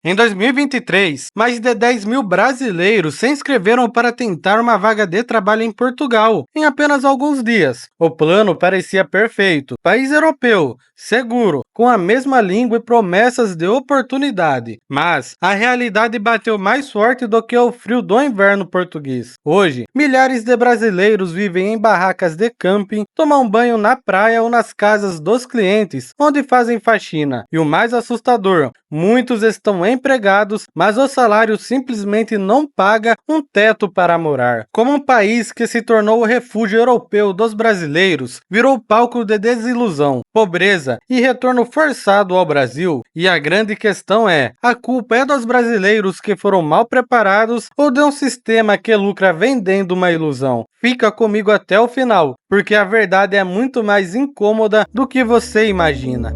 Em 2023, mais de 10 mil brasileiros se inscreveram para tentar uma vaga de trabalho em Portugal em apenas alguns dias. O plano parecia perfeito. País europeu, seguro, com a mesma língua e promessas de oportunidade. Mas a realidade bateu mais forte do que o frio do inverno português. Hoje, milhares de brasileiros vivem em barracas de camping, tomam banho na praia ou nas casas dos clientes, onde fazem faxina. E o mais assustador, muitos estão empregados, mas o salário simplesmente não paga um teto para morar. Como um país que se tornou o refúgio europeu dos brasileiros, virou palco de desilusão, pobreza e retorno forçado ao Brasil. E a grande questão é, a culpa é dos brasileiros que foram mal preparados ou de um sistema que lucra vendendo uma ilusão? Fica comigo até o final, porque a verdade é muito mais incômoda do que você imagina.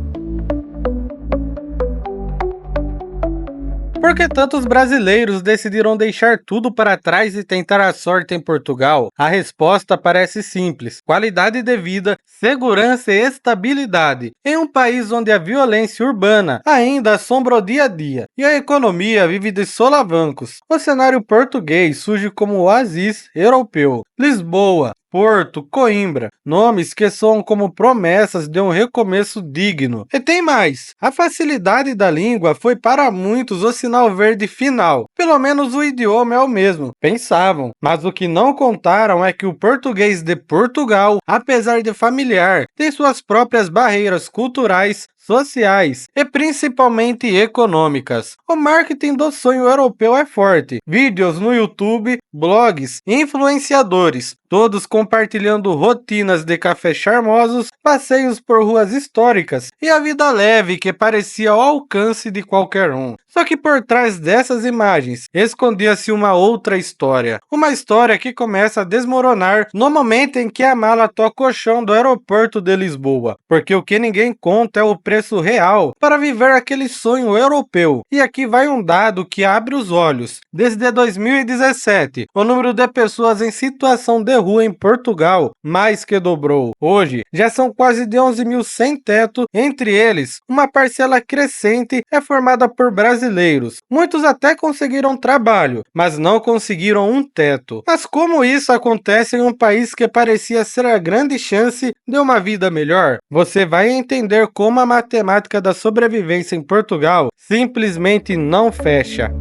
Por que tantos brasileiros decidiram deixar tudo para trás e tentar a sorte em Portugal? A resposta parece simples: qualidade de vida, segurança e estabilidade, em um país onde a violência urbana ainda assombra o dia a dia e a economia vive de solavancos. O cenário português surge como o oásis europeu. Lisboa, Porto, Coimbra, nomes que soam como promessas de um recomeço digno. E tem mais, a facilidade da língua foi para muitos o sinal verde final. Pelo menos o idioma é o mesmo, pensavam. Mas o que não contaram é que o português de Portugal, apesar de familiar, tem suas próprias barreiras culturais, sociais e principalmente econômicas. O marketing do sonho europeu é forte. Vídeos no YouTube, blogs, influenciadores, todos compartilhando rotinas de cafés charmosos, passeios por ruas históricas e a vida leve que parecia ao alcance de qualquer um. Só que por trás dessas imagens escondia-se uma outra história. Uma história que começa a desmoronar no momento em que a mala toca o chão do aeroporto de Lisboa. Porque o que ninguém conta é o preço real para viver aquele sonho europeu. E aqui vai um dado que abre os olhos. Desde 2017, o número de pessoas em situação de rua em Portugal mais que dobrou. Hoje, já são quase de 11 mil sem teto, entre eles, uma parcela crescente é formada por brasileiros. Muitos até conseguiram trabalho, mas não conseguiram um teto. Mas como isso acontece em um país que parecia ser a grande chance de uma vida melhor? Você vai entender como a matemática da sobrevivência em Portugal simplesmente não fecha.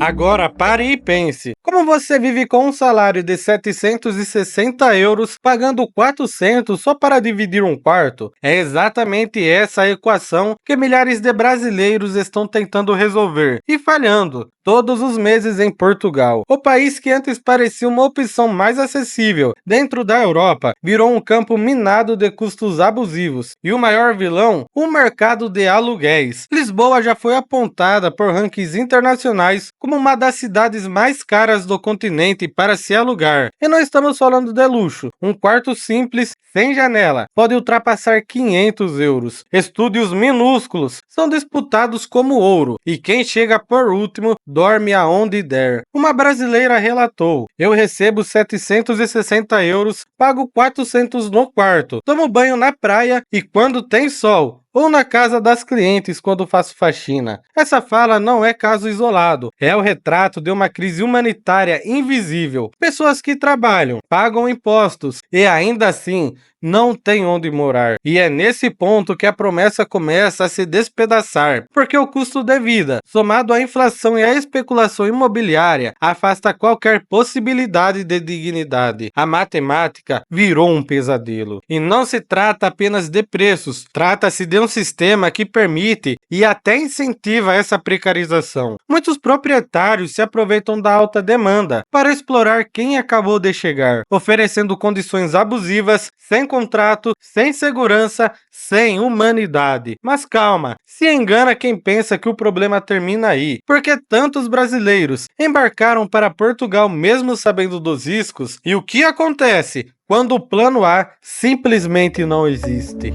Agora pare e pense, como você vive com um salário de 760 euros pagando 400 só para dividir um quarto? É exatamente essa a equação que milhares de brasileiros estão tentando resolver e falhando todos os meses em Portugal. O país que antes parecia uma opção mais acessível dentro da Europa virou um campo minado de custos abusivos. E o maior vilão? O mercado de aluguéis. Lisboa já foi apontada por rankings internacionais como uma das cidades mais caras do continente para se alugar. E não estamos falando de luxo. Um quarto simples, sem janela, pode ultrapassar 500 euros. Estúdios minúsculos são disputados como ouro. E quem chega por último dorme aonde der. Uma brasileira relatou: eu recebo 760 euros, pago 400 no quarto, tomo banho na praia e quando tem sol, ou na casa das clientes quando faço faxina. Essa fala não é caso isolado, é o retrato de uma crise humanitária invisível. Pessoas que trabalham, pagam impostos e ainda assim não têm onde morar. E é nesse ponto que a promessa começa a se despedaçar, porque o custo de vida, somado à inflação e à especulação imobiliária, afasta qualquer possibilidade de dignidade. A matemática virou um pesadelo. E não se trata apenas de preços, trata-se de um sistema que permite e até incentiva essa precarização. Muitos proprietários se aproveitam da alta demanda para explorar quem acabou de chegar, oferecendo condições abusivas, sem contrato, sem segurança, sem humanidade. Mas calma, se engana quem pensa que o problema termina aí, porque tantos brasileiros embarcaram para Portugal mesmo sabendo dos riscos, e o que acontece quando o plano A simplesmente não existe?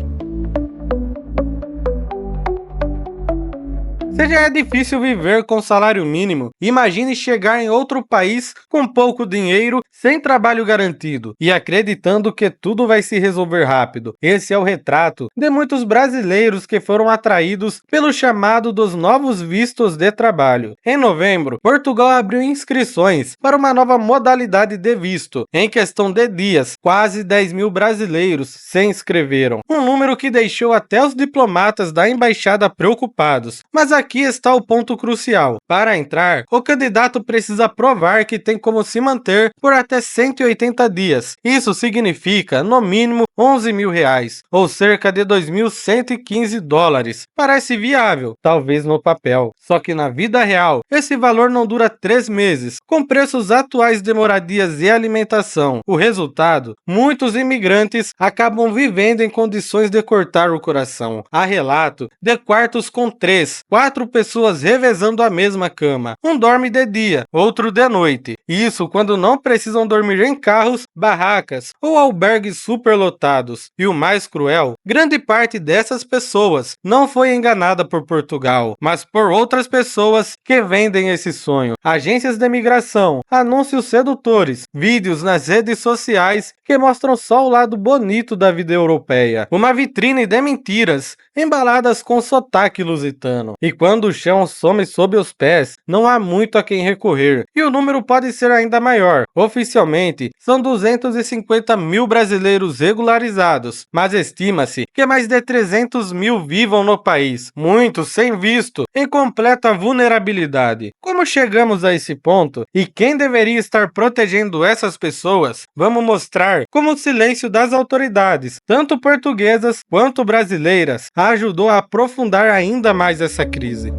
Se já é difícil viver com salário mínimo, imagine chegar em outro país com pouco dinheiro, sem trabalho garantido e acreditando que tudo vai se resolver rápido. Esse é o retrato de muitos brasileiros que foram atraídos pelo chamado dos novos vistos de trabalho. Em novembro, Portugal abriu inscrições para uma nova modalidade de visto. Em questão de dias, quase 10 mil brasileiros se inscreveram, um número que deixou até os diplomatas da embaixada preocupados. Mas aqui está o ponto crucial. Para entrar, o candidato precisa provar que tem como se manter por até 180 dias. Isso significa, no mínimo, R$ 11.000, ou cerca de 2.115 dólares. Parece viável, talvez no papel. Só que na vida real, esse valor não dura 3 meses. Com preços atuais de moradias e alimentação, o resultado, muitos imigrantes acabam vivendo em condições de cortar o coração. Há relato de quartos com 3, 4 pessoas revezando a mesma cama. Um dorme de dia, outro de noite. Isso quando não precisam dormir em carros, barracas ou albergues superlotados. E o mais cruel, grande parte dessas pessoas não foi enganada por Portugal, mas por outras pessoas que vendem esse sonho. Agências de imigração, anúncios sedutores, vídeos nas redes sociais que mostram só o lado bonito da vida europeia. Uma vitrine de mentiras, embaladas com sotaque lusitano. E quando o chão some sob os pés, não há muito a quem recorrer. E o número pode ser ainda maior. Oficialmente, são 250 mil brasileiros regularizados, mas estima-se que mais de 300 mil vivam no país, muitos sem visto, em completa vulnerabilidade. Como chegamos a esse ponto? E quem deveria estar protegendo essas pessoas? Vamos mostrar como o silêncio das autoridades, tanto portuguesas quanto brasileiras, ajudou a aprofundar ainda mais essa crise.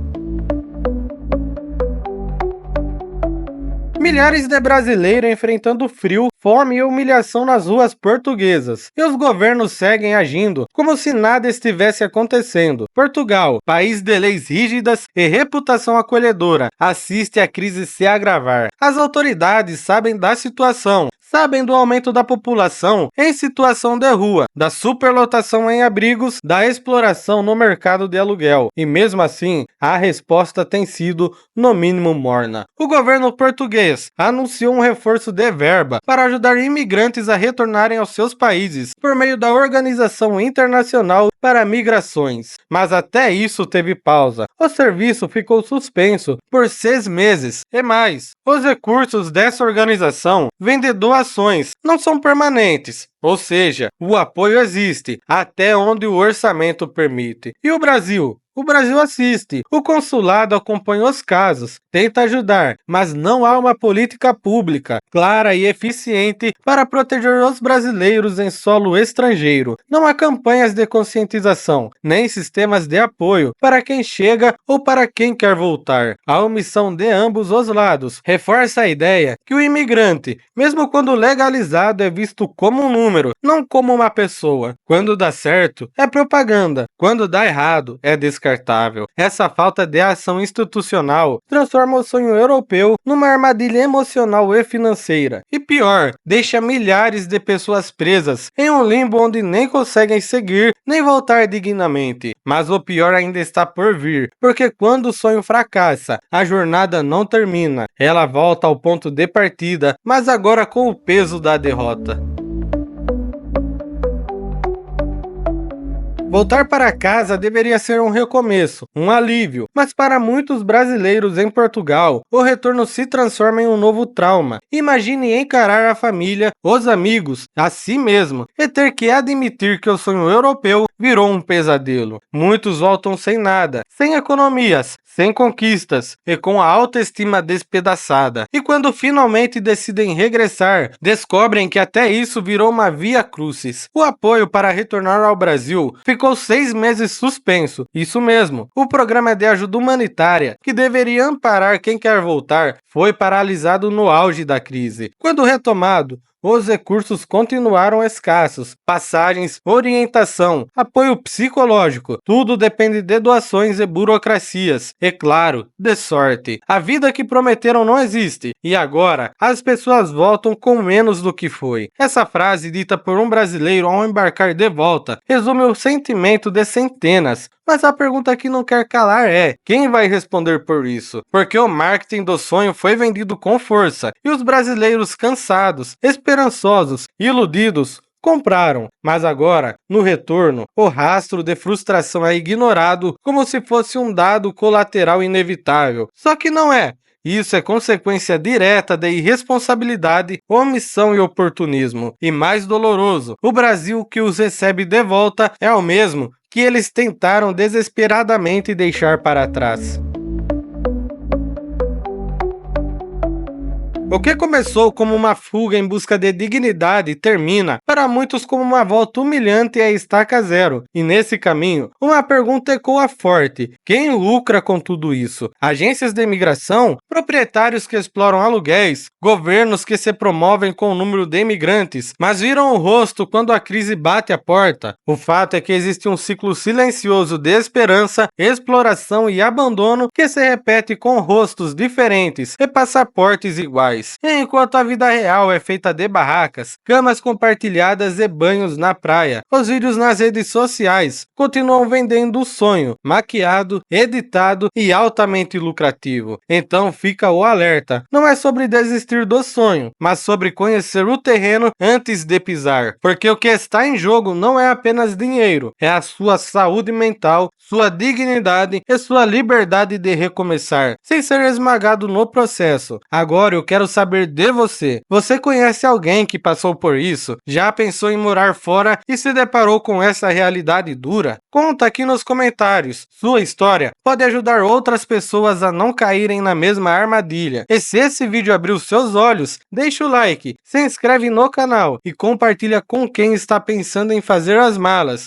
Milhares de brasileiros enfrentando frio, fome e humilhação nas ruas portuguesas. E os governos seguem agindo como se nada estivesse acontecendo. Portugal, país de leis rígidas e reputação acolhedora, assiste a crise se agravar. As autoridades sabem da situação, sabem do aumento da população em situação de rua, da superlotação em abrigos, da exploração no mercado de aluguel. E mesmo assim, a resposta tem sido, no mínimo, morna. O governo português anunciou um reforço de verba para ajudar imigrantes a retornarem aos seus países por meio da Organização Internacional para Migrações. Mas até isso teve pausa. O serviço ficou suspenso por 6 meses e mais. Os recursos dessa organização vêm de doações, não são permanentes. Ou seja, o apoio existe, até onde o orçamento permite. E o Brasil? O Brasil assiste, o consulado acompanha os casos, tenta ajudar, mas não há uma política pública clara e eficiente para proteger os brasileiros em solo estrangeiro. Não há campanhas de conscientização, nem sistemas de apoio para quem chega ou para quem quer voltar. A omissão de ambos os lados reforça a ideia que o imigrante, mesmo quando legalizado, é visto como um número, não como uma pessoa. Quando dá certo, é propaganda. Quando dá errado, é descartável. Essa falta de ação institucional transforma o sonho europeu numa armadilha emocional e financeira. E pior, deixa milhares de pessoas presas em um limbo onde nem conseguem seguir nem voltar dignamente. Mas o pior ainda está por vir, porque quando o sonho fracassa, a jornada não termina. Ela volta ao ponto de partida, mas agora com o peso da derrota. Voltar para casa deveria ser um recomeço, um alívio, mas para muitos brasileiros em Portugal, o retorno se transforma em um novo trauma. Imagine encarar a família, os amigos, a si mesmo, e ter que admitir que o sonho europeu virou um pesadelo. Muitos voltam sem nada, sem economias, sem conquistas e com a autoestima despedaçada. E quando finalmente decidem regressar, descobrem que até isso virou uma via crucis. O apoio para retornar ao Brasil ficou 6 meses suspenso. Isso mesmo, o programa de ajuda humanitária, que deveria amparar quem quer voltar, foi paralisado no auge da crise. Quando retomado, os recursos continuaram escassos. Passagens, orientação, apoio psicológico, tudo depende de doações e burocracias. E claro, de sorte. A vida que prometeram não existe, e agora as pessoas voltam com menos do que foi. Essa frase, dita por um brasileiro ao embarcar de volta, resume o sentimento de centenas. Mas a pergunta que não quer calar é: quem vai responder por isso? Porque o marketing do sonho foi vendido com força, e os brasileiros cansados, esperançosos, iludidos, compraram. Mas agora, no retorno, o rastro de frustração é ignorado como se fosse um dado colateral inevitável. Só que não é. Isso é consequência direta da irresponsabilidade, omissão e oportunismo. E mais doloroso, o Brasil que os recebe de volta é o mesmo que eles tentaram desesperadamente deixar para trás. O que começou como uma fuga em busca de dignidade termina, para muitos, como uma volta humilhante à estaca zero. E nesse caminho, uma pergunta ecoa forte: quem lucra com tudo isso? Agências de imigração? Proprietários que exploram aluguéis? Governos que se promovem com o número de imigrantes, mas viram o rosto quando a crise bate a porta? O fato é que existe um ciclo silencioso de esperança, exploração e abandono que se repete com rostos diferentes e passaportes iguais. Enquanto a vida real é feita de barracas, camas compartilhadas e banhos na praia, os vídeos nas redes sociais continuam vendendo o sonho, maquiado, editado e altamente lucrativo. Então fica o alerta: não é sobre desistir do sonho, mas sobre conhecer o terreno antes de pisar. Porque o que está em jogo não é apenas dinheiro, é a sua saúde mental, sua dignidade e sua liberdade de recomeçar, sem ser esmagado no processo. Agora eu quero saber de você. Você conhece alguém que passou por isso? Já pensou em morar fora e se deparou com essa realidade dura? Conta aqui nos comentários. Sua história pode ajudar outras pessoas a não caírem na mesma armadilha. E se esse vídeo abriu seus olhos, deixa o like, se inscreve no canal e compartilha com quem está pensando em fazer as malas.